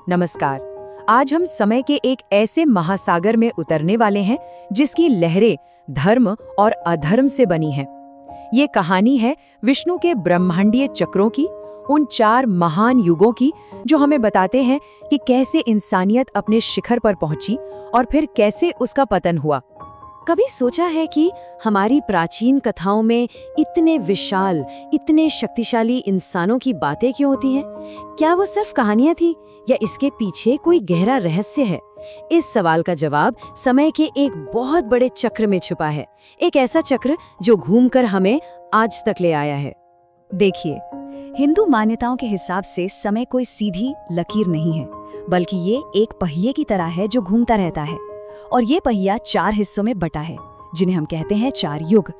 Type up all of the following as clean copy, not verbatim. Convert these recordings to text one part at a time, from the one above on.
नमस्कार। आज हम समय के एक ऐसे महासागर में उतरने वाले हैं जिसकी लहरें धर्म और अधर्म से बनी हैं। ये कहानी है विष्णु के ब्रह्मांडीय चक्रों की, उन 4 महान युगों की जो हमें बताते हैं कि कैसे इंसानियत अपने शिखर पर पहुंची और फिर कैसे उसका पतन हुआ। कभी सोचा है कि हमारी प्राचीन कथाओं में इतने विशाल, इतने शक्तिशाली इंसानों की बातें क्यों होती हैं? क्या वो सिर्फ कहानियां थी या इसके पीछे कोई गहरा रहस्य है? इस सवाल का जवाब समय के एक बहुत बड़े चक्र में छुपा है। एक ऐसा चक्र जो घूमकर हमें आज तक ले आया है। देखिए, हिंदू मान्यताओं के हिसाब से समय कोई सीधी लकीर नहीं है, बल्कि ये एक पहिए की तरह है जो घूमता रहता है। और ये पहिया 4 हिस्सों में बटा है, जिन्हें हम कहते हैं 4 युग।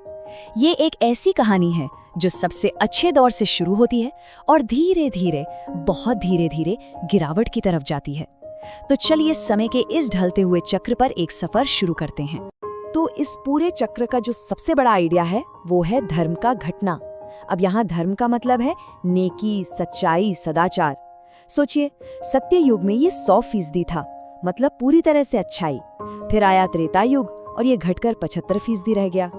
ये एक ऐसी कहानी है जो सबसे अच्छे दौर से शुरू होती है और धीरे धीरे, बहुत धीरे धीरे गिरावट की तरफ जाती है। तो चलिए समय के इस ढलते हुए चक्र पर एक सफर शुरू करते हैं। तो इस पूरे चक्र का जो सबसे बड़ा आइडिया है वो है धर्म का घटना। अब यहाँ धर्म का मतलब है नेकी, सच्चाई, सदाचार। सोचिए, सत्य युग में ये 100% था, मतलब पूरी तरह से अच्छाई। फिर आया त्रेता युग और ये घटकर 75% रह गया।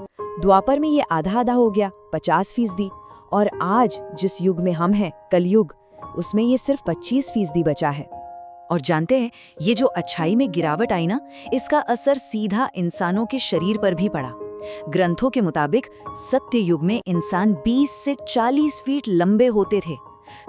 द्वापर में ये आधा आधा हो गया, 50%। और आज जिस युग में हम हैं, कलयुग, उसमें ये सिर्फ 25% बचा है। और जानते हैं, ये जो अच्छाई में गिरावट आई ना, इसका असर सीधा इंसानों के शरीर पर भी पड़ा। ग्रंथों के मुताबिक सत्य युग में इंसान 20 से 40 फीट लंबे होते थे।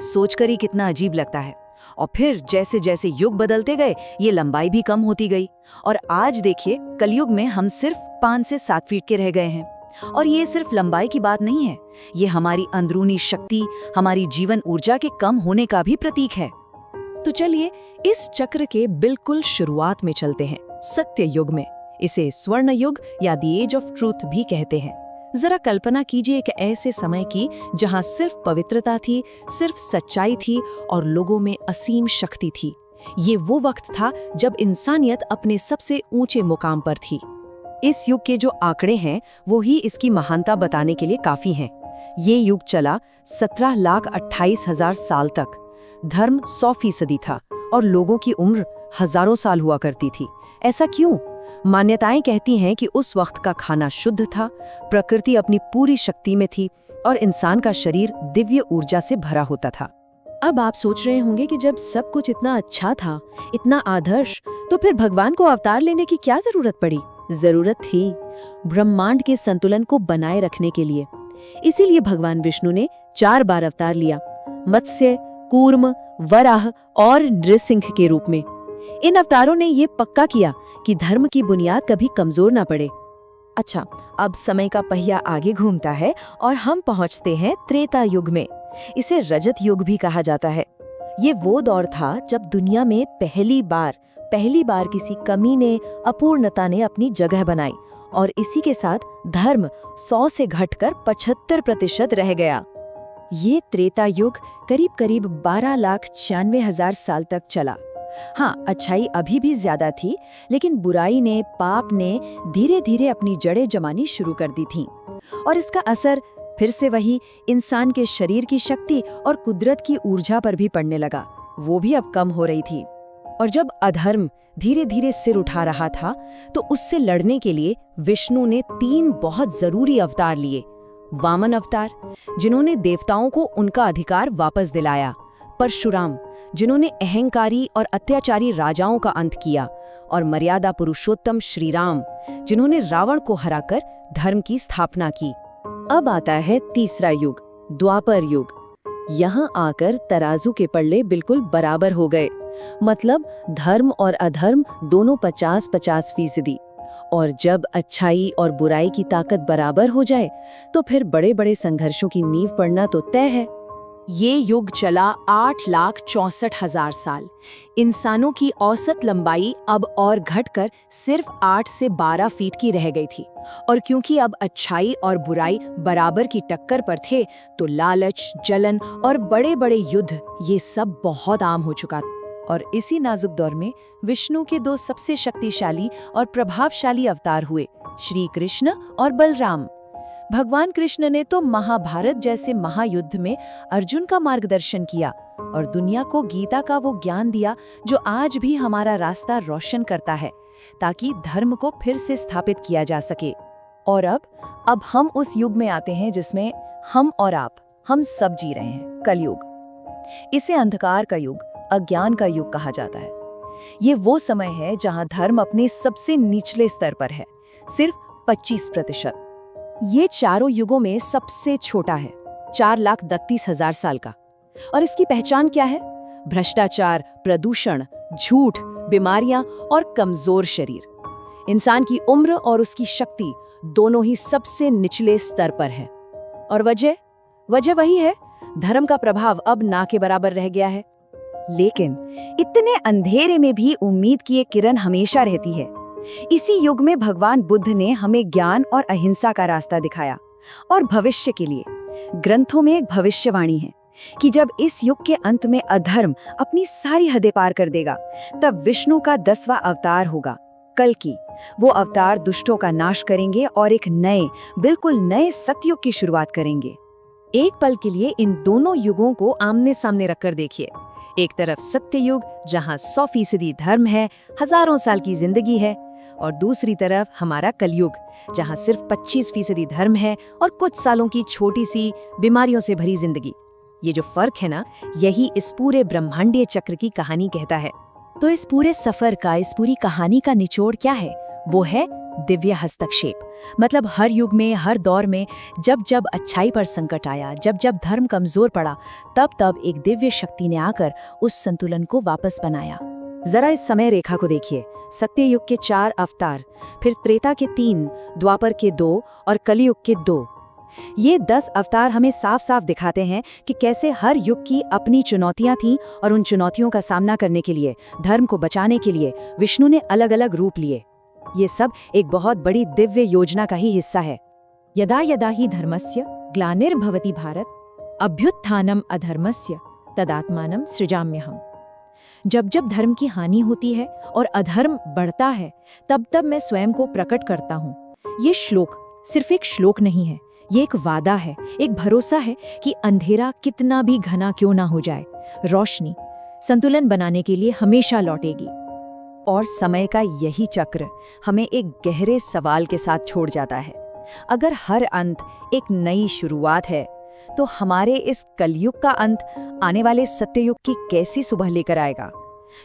सोचकर ही कितना अजीब लगता है। और फिर जैसे जैसे युग बदलते गए, ये लंबाई भी कम होती गई। और आज देखिए, कलयुग में हम सिर्फ 5 से 7 फीट के रह गए हैं। और ये सिर्फ लंबाई की बात नहीं है, ये हमारी अंदरूनी शक्ति, हमारी जीवन ऊर्जा के कम होने का भी प्रतीक है। तो चलिए इस चक्र के बिल्कुल शुरुआत में चलते हैं, सत्य युग में। इसे स्वर्ण युग या द एज ऑफ ट्रूथ भी कहते हैं। जरा कल्पना कीजिए एक ऐसे समय की जहां सिर्फ पवित्रता थी, सिर्फ सच्चाई थी और लोगों में असीम शक्ति थी। ये वो वक्त था जब इंसानियत अपने सबसे ऊंचे मुकाम पर थी। इस युग के जो आंकड़े हैं वो ही इसकी महानता बताने के लिए काफी हैं। ये युग चला 17,28,000 साल तक। धर्म 100% था और लोगों की उम्र हजारों साल हुआ करती थी। ऐसा क्यों? मान्यताएं कहती हैं कि उस वक्त का खाना शुद्ध था, प्रकृति अपनी पूरी शक्ति में थी और इंसान का शरीर दिव्य ऊर्जा से भरा होता था। अब आप सोच रहे होंगे कि जब सब कुछ इतना अच्छा था, इतना आदर्श, तो फिर भगवान को अवतार लेने की क्या जरूरत पड़ी? जरूरत थी, ब्रह्मांड के संतुलन को बनाए रखने के लिए। इसीलिए भगवान विष्णु ने 4 बार अवतार लिया, मत्स्य, कूर्म, वराह और नृसिंह के रूप में। इन अवतारों ने ये पक्का किया कि धर्म की बुनियाद कभी कमजोर ना पड़े। अच्छा, अब समय का पहिया आगे घूमता है और हम पहुंचते हैं त्रेता युग में। इसे रजत युग भी कहा जाता है। ये वो दौर था जब दुनिया में पहली बार किसी कमी ने, अपूर्णता ने अपनी जगह बनाई और इसी के साथ धर्म 100 से घटकर 75% रह गया। ये त्रेता युग करीब 12,96,000 साल तक चला। हाँ, अच्छाई अभी भी ज्यादा थी, लेकिन बुराई ने, पाप ने धीरे धीरे अपनी जड़ें जमानी शुरू कर दी थीं। और इसका असर फिर से वही इंसान के शरीर की शक्ति और कुदरत की ऊर्जा पर भी पड़ने लगा। वो भी अब कम हो रही थी। और जब अधर्म धीरे धीरे सिर उठा रहा था, तो उससे लड़ने के लिए विष्णु ने 3 बहुत जरूरी अवतार लिए। वामन अवतार, जिन्होंने देवताओं को उनका अधिकार वापस दिलाया। परशुराम, जिन्होंने अहंकारी और अत्याचारी राजाओं का अंत किया। और मर्यादा पुरुषोत्तम श्री राम, जिन्होंने रावण को हराकर धर्म की स्थापना की। अब आता है तीसरा युग, द्वापर युग। यहाँ आकर तराजू के पल्ले बिल्कुल बराबर हो गए, मतलब धर्म और अधर्म दोनों 50-50%। और जब अच्छाई और बुराई की ताकत बराबर हो जाए, तो फिर बड़े बड़े संघर्षों की नींव पड़ना तो तय है। ये युग चला 8,64,000 साल। इंसानों की औसत लंबाई अब और घटकर सिर्फ 8 से 12 फीट की रह गई थी। और क्योंकि अब अच्छाई और बुराई बराबर की टक्कर पर थे, तो लालच, जलन और बड़े बड़े युद्ध, ये सब बहुत आम हो चुका। और इसी नाजुक दौर में विष्णु के 2 सबसे शक्तिशाली और प्रभावशाली अवतार हुए, श्री कृष्ण और बलराम। भगवान कृष्ण ने तो महाभारत जैसे महायुद्ध में अर्जुन का मार्गदर्शन किया और दुनिया को गीता का वो ज्ञान दिया जो आज भी हमारा रास्ता रोशन करता है, ताकि धर्म को फिर से स्थापित किया जा सके। और अब हम उस युग में आते हैं जिसमें हम और आप, हम सब जी रहे हैं, कलयुग। इसे अंधकार का युग, अज्ञान का युग कहा जाता है। ये वो समय है जहां धर्म अपने सबसे निचले स्तर पर है, सिर्फ 25%। ये चारों युगों में सबसे छोटा है, 4,32,000 साल का। और इसकी पहचान क्या है? भ्रष्टाचार, प्रदूषण, झूठ, बीमारियां और कमजोर शरीर। इंसान की उम्र और उसकी शक्ति दोनों ही सबसे निचले स्तर पर है। और वजह वही है, धर्म का प्रभाव अब ना के बराबर रह गया है। लेकिन इतने अंधेरे में भी उम्मीद की एक किरण हमेशा रहती है। इसी युग में भगवान बुद्ध ने हमें ज्ञान और अहिंसा का रास्ता दिखाया। और भविष्य के लिए ग्रंथों में एक भविष्यवाणी है कि जब इस युग के अंत में अधर्म अपनी सारी हदें पार कर देगा, तब विष्णु का 10वां अवतार होगा, कल्कि। वो अवतार दुष्टों का नाश करेंगे और एक नए, बिल्कुल नए सतयुग की शुरुआत करेंगे। एक पल के लिए इन दोनों युगों को आमने सामने रखकर देखिए। एक तरफ सत्ययुग जहां 100% धर्म है, हजारों साल की जिंदगी है, और दूसरी तरफ हमारा कलयुग जहां सिर्फ 25% धर्म है और कुछ सालों की छोटी सी बीमारियों से भरी जिंदगी। ये जो फर्क है ना, यही इस पूरे ब्रह्मांडीय चक्र की कहानी कहता है। तो इस पूरे सफर का, इस पूरी कहानी का निचोड़ क्या है? वो है दिव्य हस्तक्षेप। मतलब हर युग में, हर दौर में जब जब अच्छाई पर संकट आया, जब जब धर्म कमजोर पड़ा, तब तब एक दिव्य शक्ति ने आकर उस संतुलन को वापस बनाया। जरा इस समय रेखा को देखिए। सत्ययुग के 4 अवतार, फिर त्रेता के 3, द्वापर के 2 और कलियुग के 2। ये 10 अवतार हमें साफ साफ दिखाते हैं कि कैसे हर युग की अपनी चुनौतियां थीं, और उन चुनौतियों का सामना करने के लिए, धर्म को बचाने के लिए विष्णु ने अलग अलग रूप लिए। ये सब एक बहुत बड़ी दिव्य योजना का ही हिस्सा है। यदा यदा हि धर्मस्य ग्लानिर्भवति भारत अभ्युत्थानम अधर्मस्य तदात्मानं सृजाम्यहम्। जब जब धर्म की हानि होती है और अधर्म बढ़ता है, तब तब मैं स्वयं को प्रकट करता हूँ। ये श्लोक सिर्फ एक श्लोक नहीं है, ये एक वादा है, एक भरोसा है कि अंधेरा कितना भी घना क्यों ना हो जाए, रोशनी संतुलन बनाने के लिए हमेशा लौटेगी। और समय का यही चक्र हमें एक गहरे सवाल के साथ छोड़ जाता है। अगर हर अंत एक नई शुरुआत है, तो हमारे इस कलयुग का अंत आने वाले सत्ययुग की कैसी सुबह लेकर आएगा?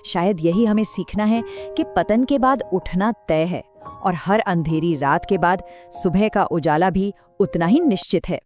शायद यही हमें सीखना है कि पतन के बाद उठना तय है, और हर अंधेरी रात के बाद सुबह का उजाला भी उतना ही निश्चित है।